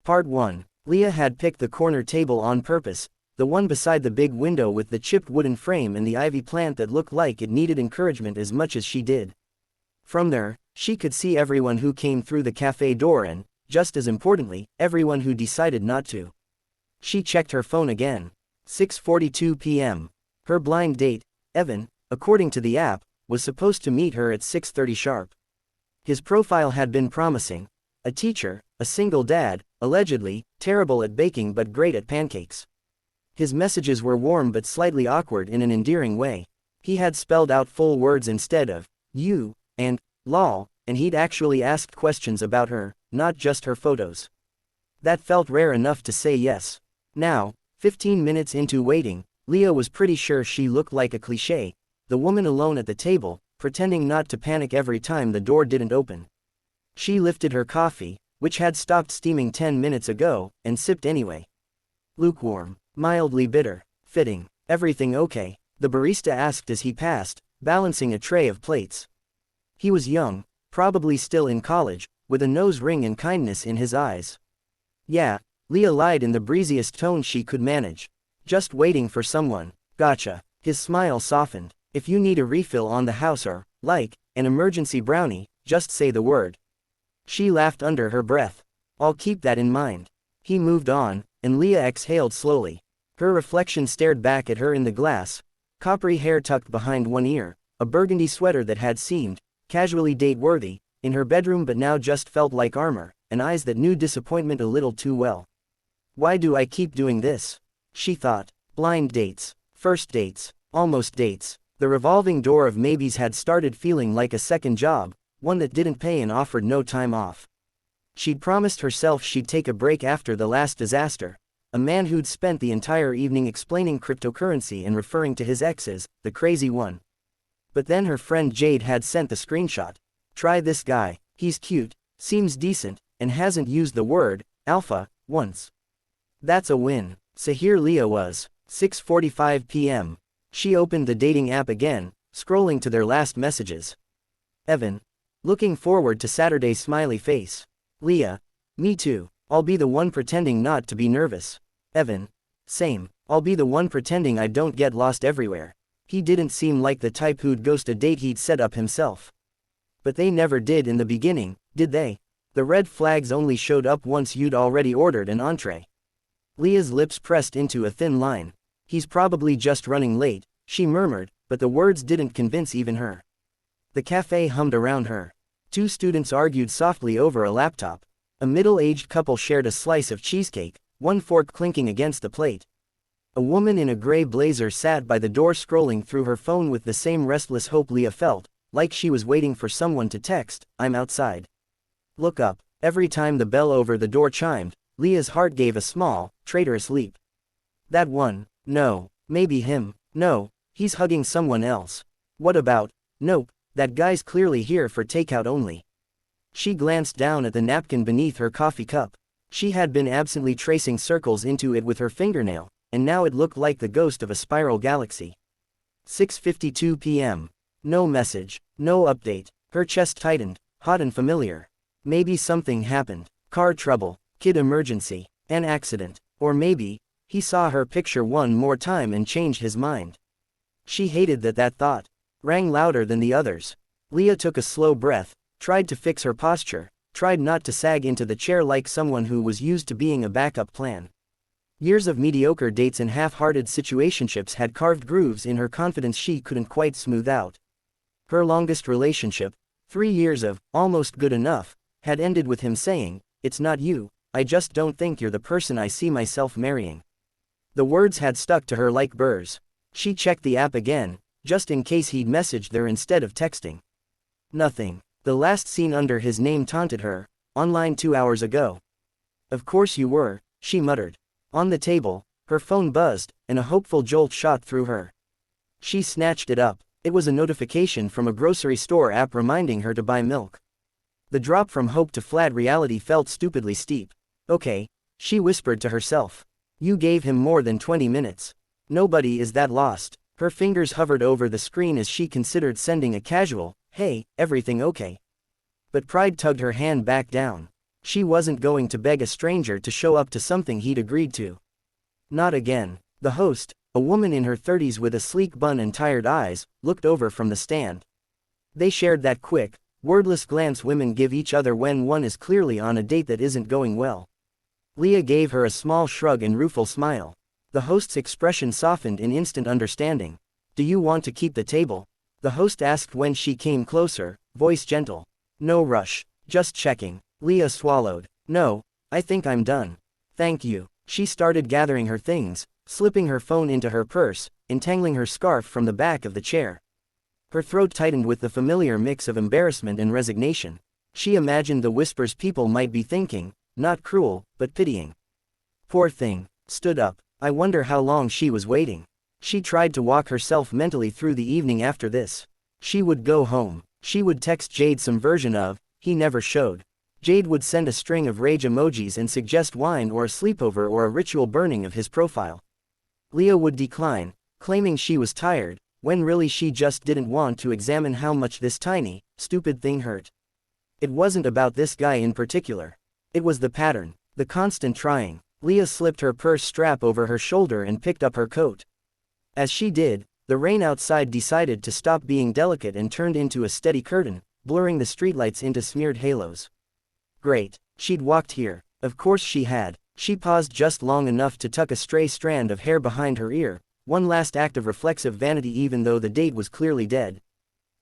Part 1. Leah had picked the corner table on purpose, the one beside the big window with the chipped wooden frame and the ivy plant that looked like it needed encouragement as much as she did. From there, she could see everyone who came through the cafe door and, just as importantly, everyone who decided not to. She checked her phone again. 6:42 p.m. Her blind date, Evan, according to the app, was supposed to meet her at 6:30 sharp. His profile had been promising. A teacher, a single dad, allegedly, terrible at baking but great at pancakes. His messages were warm but slightly awkward in an endearing way. He had spelled out full words instead of you and lol, and he'd actually asked questions about her, not just her photos. That felt rare enough to say yes. Now, 15 minutes into waiting, Leah was pretty sure she looked like a cliché, the woman alone at the table, pretending not to panic every time the door didn't open. She lifted her coffee, which had stopped steaming 10 minutes ago, and sipped anyway. Lukewarm, mildly bitter, fitting. Everything okay? The barista asked as he passed, balancing a tray of plates. He was young, probably still in college, with a nose ring and kindness in his eyes. Yeah, Leah lied in the breeziest tone she could manage. Just waiting for someone. Gotcha. His smile softened. If you need a refill on the house or, like, an emergency brownie, just say the word. She laughed under her breath. I'll keep that in mind. He moved on, and Leah exhaled slowly. Her reflection stared back at her in the glass, coppery hair tucked behind one ear, a burgundy sweater that had seemed casually date-worthy in her bedroom but now just felt like armor, and eyes that knew disappointment a little too well. Why do I keep doing this? She thought. Blind dates, first dates, almost dates. The revolving door of maybes had started feeling like a second job, one that didn't pay and offered no time off. She'd promised herself she'd take a break after the last disaster, a man who'd spent the entire evening explaining cryptocurrency and referring to his ex as the crazy one. But then her friend Jade had sent the screenshot. Try this guy, he's cute, seems decent, and hasn't used the word alpha once. That's a win. So here Leah was. 6:45 p.m. She opened the dating app again, scrolling to their last messages. Evan. Looking forward to Saturday's smiley face. Leah. Me too. I'll be the one pretending not to be nervous. Evan. Same. I'll be the one pretending I don't get lost everywhere. He didn't seem like the type who'd ghost a date he'd set up himself. But they never did in the beginning, did they? The red flags only showed up once you'd already ordered an entree. Leah's lips pressed into a thin line. He's probably just running late, she murmured, but the words didn't convince even her. The cafe hummed around her. Two students argued softly over a laptop. A middle-aged couple shared a slice of cheesecake, one fork clinking against the plate. A woman in a gray blazer sat by the door scrolling through her phone with the same restless hope Leah felt, like she was waiting for someone to text, "I'm outside." Look up. Every time the bell over the door chimed, Leah's heart gave a small, traitorous leap. That one. No. Maybe him. No. He's hugging someone else. What about? Nope. That guy's clearly here for takeout only. She glanced down at the napkin beneath her coffee cup. She had been absently tracing circles into it with her fingernail, and now it looked like the ghost of a spiral galaxy. 6:52 p.m. No message. No update. Her chest tightened, hot and familiar. Maybe something happened. Car trouble. Kid emergency. An accident. Or maybe he saw her picture one more time and changed his mind. She hated that thought rang louder than the others. Leah took a slow breath, tried to fix her posture, tried not to sag into the chair like someone who was used to being a backup plan. Years of mediocre dates and half-hearted situationships had carved grooves in her confidence she couldn't quite smooth out. Her longest relationship, 3 years of almost good enough, had ended with him saying, "It's not you, I just don't think you're the person I see myself marrying." The words had stuck to her like burrs. She checked the app again, just in case he'd messaged her instead of texting. Nothing. The last seen under his name taunted her. Online 2 hours ago. Of course you were, she muttered. On the table, her phone buzzed, and a hopeful jolt shot through her. She snatched it up. It was a notification from a grocery store app reminding her to buy milk. The drop from hope to flat reality felt stupidly steep. Okay, she whispered to herself. You gave him more than 20 minutes. Nobody is that lost. Her fingers hovered over the screen as she considered sending a casual, "Hey, everything okay?" But pride tugged her hand back down. She wasn't going to beg a stranger to show up to something he'd agreed to. Not again. The host, a woman in her 30s with a sleek bun and tired eyes, looked over from the stand. They shared that quick, wordless glance women give each other when one is clearly on a date that isn't going well. Leah gave her a small shrug and rueful smile. The host's expression softened in instant understanding. "Do you want to keep the table?" the host asked when she came closer, voice gentle. "No rush, just checking." Leah swallowed. "No, I think I'm done. Thank you." She started gathering her things, slipping her phone into her purse, entangling her scarf from the back of the chair. Her throat tightened with the familiar mix of embarrassment and resignation. She imagined the whispers people might be thinking, not cruel, but pitying. Poor thing. Stood up. I wonder how long she was waiting. She tried to walk herself mentally through the evening after this. She would go home. She would text Jade some version of, "He never showed." Jade would send a string of rage emojis and suggest wine or a sleepover or a ritual burning of his profile. Leah would decline, claiming she was tired, when really she just didn't want to examine how much this tiny, stupid thing hurt. It wasn't about this guy in particular. It was the pattern, the constant trying. Leah slipped her purse strap over her shoulder and picked up her coat. As she did, the rain outside decided to stop being delicate and turned into a steady curtain, blurring the streetlights into smeared halos. Great. She'd walked here. Of course she had. She paused just long enough to tuck a stray strand of hair behind her ear, one last act of reflexive vanity even though the date was clearly dead.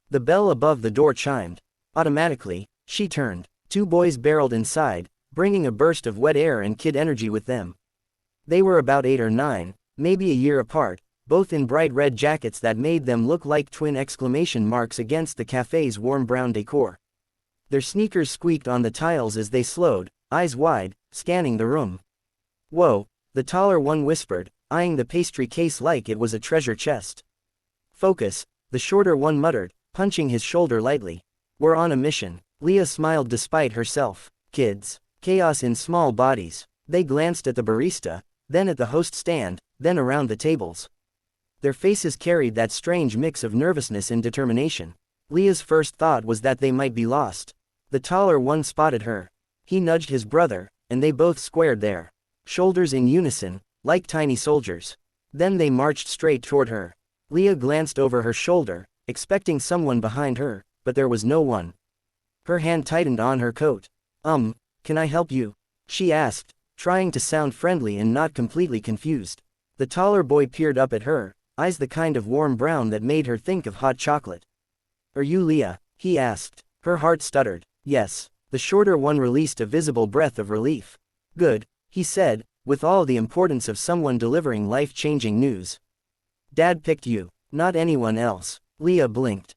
The bell above the door chimed. Automatically, she turned. 2 boys barreled inside, bringing a burst of wet air and kid energy with them. They were about 8 or 9, maybe a year apart, both in bright red jackets that made them look like twin exclamation marks against the cafe's warm brown decor. Their sneakers squeaked on the tiles as they slowed, eyes wide, scanning the room. "Whoa," the taller one whispered, eyeing the pastry case like it was a treasure chest. "Focus," the shorter one muttered, punching his shoulder lightly. "We're on a mission." Leah smiled despite herself. Kids. Chaos in small bodies. They glanced at the barista, then at the host stand, then around the tables. Their faces carried that strange mix of nervousness and determination. Leah's first thought was that they might be lost. The taller one spotted her. He nudged his brother, and they both squared there. Shoulders in unison, like tiny soldiers. Then they marched straight toward her. Leah glanced over her shoulder, expecting someone behind her, but there was no one. Her hand tightened on her coat. Can I help you?" she asked, trying to sound friendly and not completely confused. The taller boy peered up at her, eyes the kind of warm brown that made her think of hot chocolate. "Are you Leah?" he asked. Her heart stuttered. "Yes." The shorter one released a visible breath of relief. "Good," he said, with all the importance of someone delivering life-changing news. "Dad picked you, not anyone else." Leah blinked.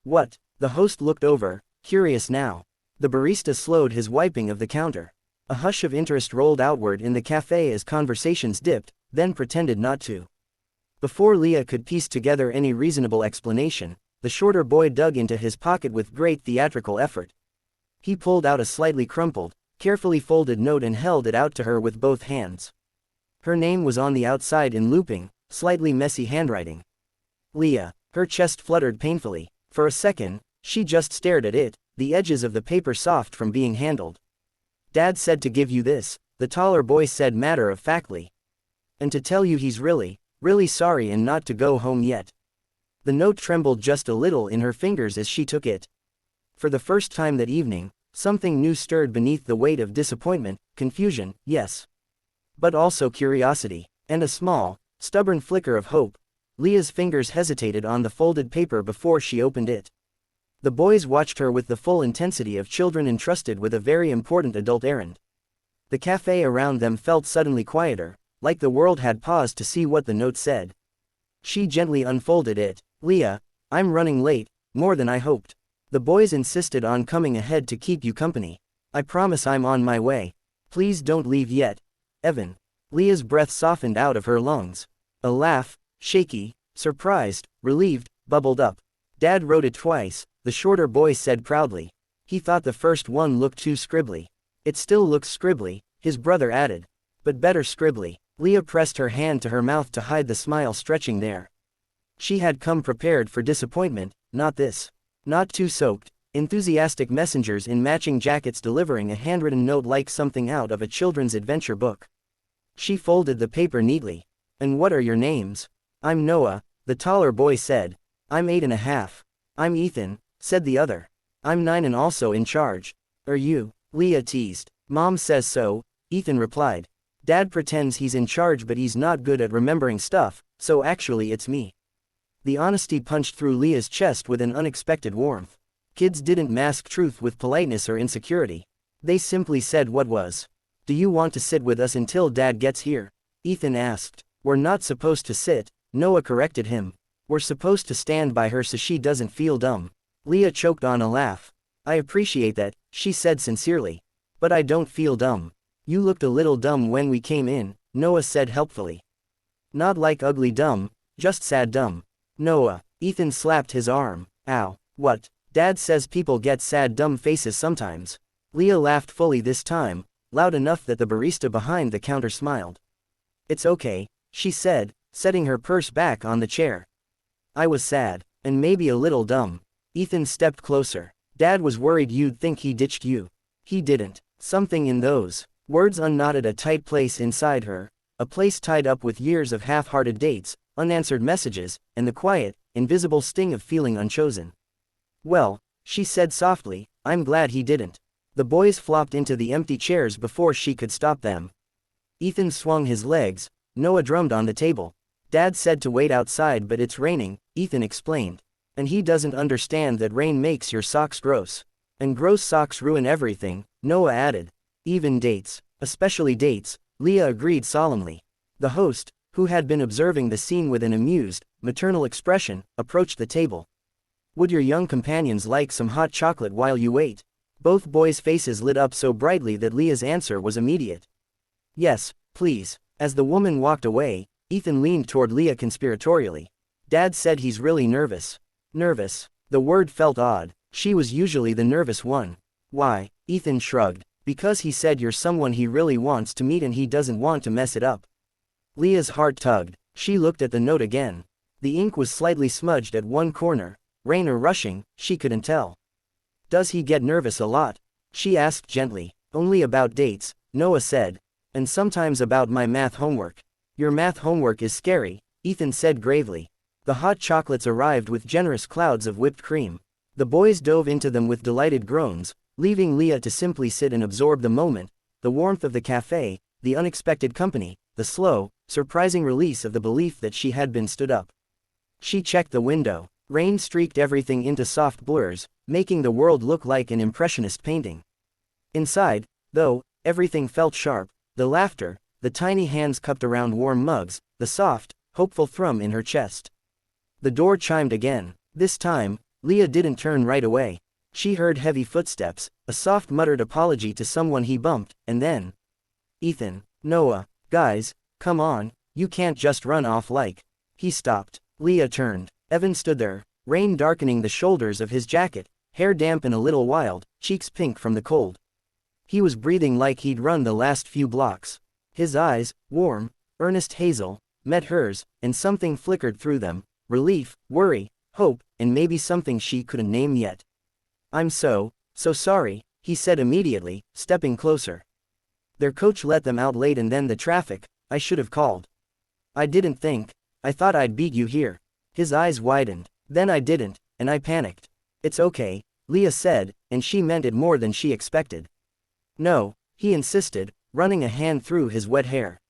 What?" The host looked over, curious now. The barista slowed his wiping of the counter. A hush of interest rolled outward in the cafe as conversations dipped, then pretended not to. Before Leah could piece together any reasonable explanation, the shorter boy dug into his pocket with great theatrical effort. He pulled out a slightly crumpled, carefully folded note and held it out to her with both hands. Her name was on the outside in looping, slightly messy handwriting. Leah. Her chest fluttered painfully. For a second, she just stared at it, the edges of the paper soft from being handled. "Dad said to give you this," the taller boy said matter-of-factly. "And to tell you he's really, really sorry and not to go home yet." The note trembled just a little in her fingers as she took it. For the first time that evening, something new stirred beneath the weight of disappointment, confusion, yes. But also curiosity, and a small, stubborn flicker of hope. Leah's fingers hesitated on the folded paper before she opened it. The boys watched her with the full intensity of children entrusted with a very important adult errand. The cafe around them felt suddenly quieter, like the world had paused to see what the note said. She gently unfolded it. "Leah, I'm running late, more than I hoped. The boys insisted on coming ahead to keep you company. I promise I'm on my way. Please don't leave yet. Evan." Leah's breath softened out of her lungs. A laugh, shaky, surprised, relieved, bubbled up. "Dad wrote it twice," the shorter boy said proudly. He thought the first one looked too scribbly. "It still looks scribbly," his brother added. "But better scribbly." Leah pressed her hand to her mouth to hide the smile stretching there. She had come prepared for disappointment, not this. Not too soaked, Enthusiastic messengers in matching jackets delivering a handwritten note like something out of a children's adventure book. She folded the paper neatly. "And what are your names?" "I'm Noah," the taller boy said. "I'm 8.5. "I'm Ethan," said the other. "I'm 9 and also in charge." "Are you?" Leah teased. "Mom says so," Ethan replied. "Dad pretends he's in charge but he's not good at remembering stuff, so actually it's me." The honesty punched through Leah's chest with an unexpected warmth. Kids didn't mask truth with politeness or insecurity. They simply said what was. "Do you want to sit with us until Dad gets here?" Ethan asked. "We're not supposed to sit," Noah corrected him. "We're supposed to stand by her so she doesn't feel dumb." Leah choked on a laugh. "I appreciate that," she said sincerely. "But I don't feel dumb." "You looked a little dumb when we came in," Noah said helpfully. "Not like ugly dumb, just sad dumb." "Noah," Ethan slapped his arm. "Ow, what?" "Dad says people get sad dumb faces sometimes." Leah laughed fully this time, loud enough that the barista behind the counter smiled. "It's okay," she said, setting her purse back on the chair. "I was sad, and maybe a little dumb." Ethan stepped closer. "Dad was worried you'd think he ditched you." "He didn't." Something in those words unknotted a tight place inside her, a place tied up with years of half-hearted dates, unanswered messages, and the quiet, invisible sting of feeling unchosen. "Well," she said softly, "I'm glad he didn't." The boys flopped into the empty chairs before she could stop them. Ethan swung his legs. Noah drummed on the table. "Dad said to wait outside but it's raining," Ethan explained. "And he doesn't understand that rain makes your socks gross. And gross socks ruin everything," Noah added. "Even dates. Especially dates," Leah agreed solemnly. The host, who had been observing the scene with an amused, maternal expression, approached the table. "Would your young companions like some hot chocolate while you wait?" Both boys' faces lit up so brightly that Leah's answer was immediate. "Yes, please." As the woman walked away, Ethan leaned toward Leah conspiratorially. "Dad said he's really nervous." Nervous. The word felt odd. She was usually the nervous one. "Why?" Ethan shrugged. "Because he said you're someone he really wants to meet and he doesn't want to mess it up." Leah's heart tugged. She looked at the note again. The ink was slightly smudged at one corner. Rain or rushing, she couldn't tell. "Does he get nervous a lot?" she asked gently. "Only about dates," Noah said. "And sometimes about my math homework." "Your math homework is scary," Ethan said gravely. The hot chocolates arrived with generous clouds of whipped cream. The boys dove into them with delighted groans, leaving Leah to simply sit and absorb the moment, the warmth of the cafe, the unexpected company, the slow, surprising release of the belief that she had been stood up. She checked the window. Rain streaked everything into soft blurs, making the world look like an impressionist painting. Inside, though, everything felt sharp, the laughter, the tiny hands cupped around warm mugs, the soft, hopeful thrum in her chest. The door chimed again. This time, Leah didn't turn right away. She heard heavy footsteps, a soft muttered apology to someone he bumped, and then, "Ethan, Noah, guys, come on, you can't just run off like." He stopped. Leah turned. Evan stood there, rain darkening the shoulders of his jacket, hair damp and a little wild, cheeks pink from the cold. He was breathing like he'd run the last few blocks. His eyes, warm, earnest hazel, met hers, and something flickered through them, relief, worry, hope, and maybe something she couldn't name yet. "I'm so sorry," he said immediately, stepping closer. "Their coach let them out late and then the traffic, I should have called. I didn't think, I thought I'd beat you here." His eyes widened. "Then I didn't, and I panicked." "It's okay," Leah said, and she meant it more than she expected. "No," he insisted, running a hand through his wet hair.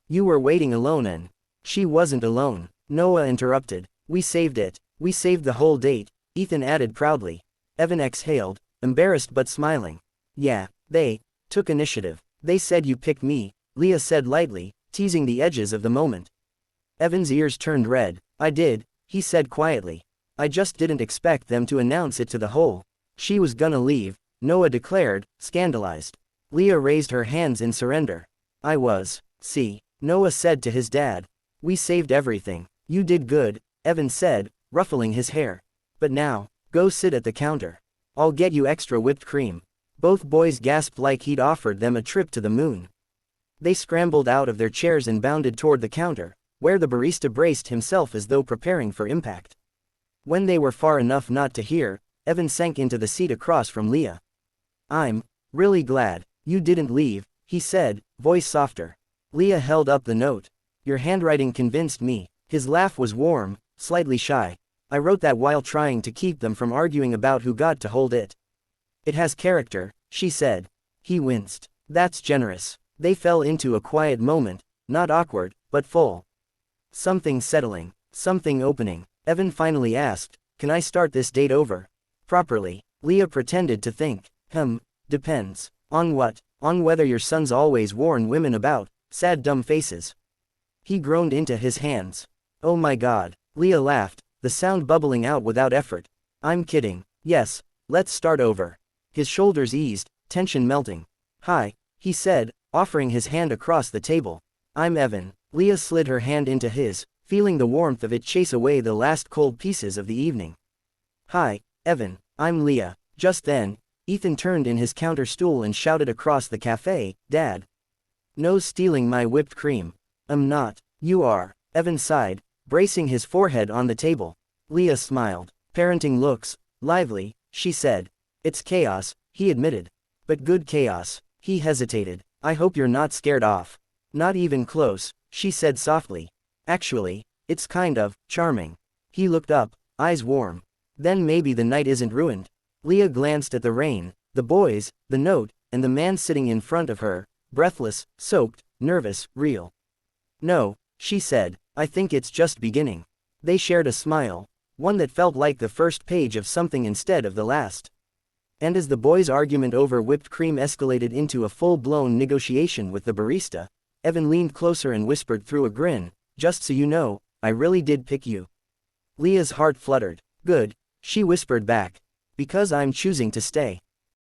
"You were waiting alone and..." "She wasn't alone," Noah interrupted. "We saved it. We saved the whole date," Ethan added proudly. Evan exhaled, embarrassed but smiling. "Yeah, they took initiative. They said you picked me," Leah said lightly, teasing the edges of the moment. Evan's ears turned red. "I did," he said quietly. "I just didn't expect them to announce it to the whole." "She was gonna leave," Noah declared, scandalized. Leah raised her hands in surrender. "I was. See," Noah said to his dad. "We saved everything. You did good," Evan said, ruffling his hair. "But now, go sit at the counter. I'll get you extra whipped cream." Both boys gasped like he'd offered them a trip to the moon. They scrambled out of their chairs and bounded toward the counter, where the barista braced himself as though preparing for impact. When they were far enough not to hear, Evan sank into the seat across from Leah. I'm really glad you didn't leave, he said, voice softer. Leah held up the note. Your handwriting convinced me. His laugh was warm, slightly shy. I wrote that while trying to keep them from arguing about who got to hold it. It has character, she said. He winced. That's generous. They fell into a quiet moment, not awkward, but full. Something settling, something opening. Evan finally asked, can I start this date over? Properly. Leah pretended to think. Depends. On what? On whether your son's always warn women about sad dumb faces. He groaned into his hands. Oh my God. Leah laughed, the sound bubbling out without effort. I'm kidding. Yes, let's start over. His shoulders eased, tension melting. Hi, he said, offering his hand across the table. I'm Evan. Leah slid her hand into his, feeling the warmth of it chase away the last cold pieces of the evening. Hi, Evan, I'm Leah. Just then, Ethan turned in his counter stool and shouted across the cafe, Dad. No stealing my whipped cream. I'm not. You are. Evan sighed, bracing his forehead on the table. Leah smiled. Parenting looks lively, she said. It's chaos, he admitted. But good chaos. He hesitated. I hope you're not scared off. Not even close, she said softly. Actually, it's kind of charming. He looked up, eyes warm. Then maybe the night isn't ruined. Leah glanced at the rain, the boys, the note, and the man sitting in front of her, breathless, soaked, nervous, real. No, she said, I think it's just beginning. They shared a smile, one that felt like the first page of something instead of the last. And as the boys' argument over whipped cream escalated into a full-blown negotiation with the barista, Evan leaned closer and whispered through a grin, just so you know, I really did pick you. Leah's heart fluttered. Good, she whispered back. Because I'm choosing to stay.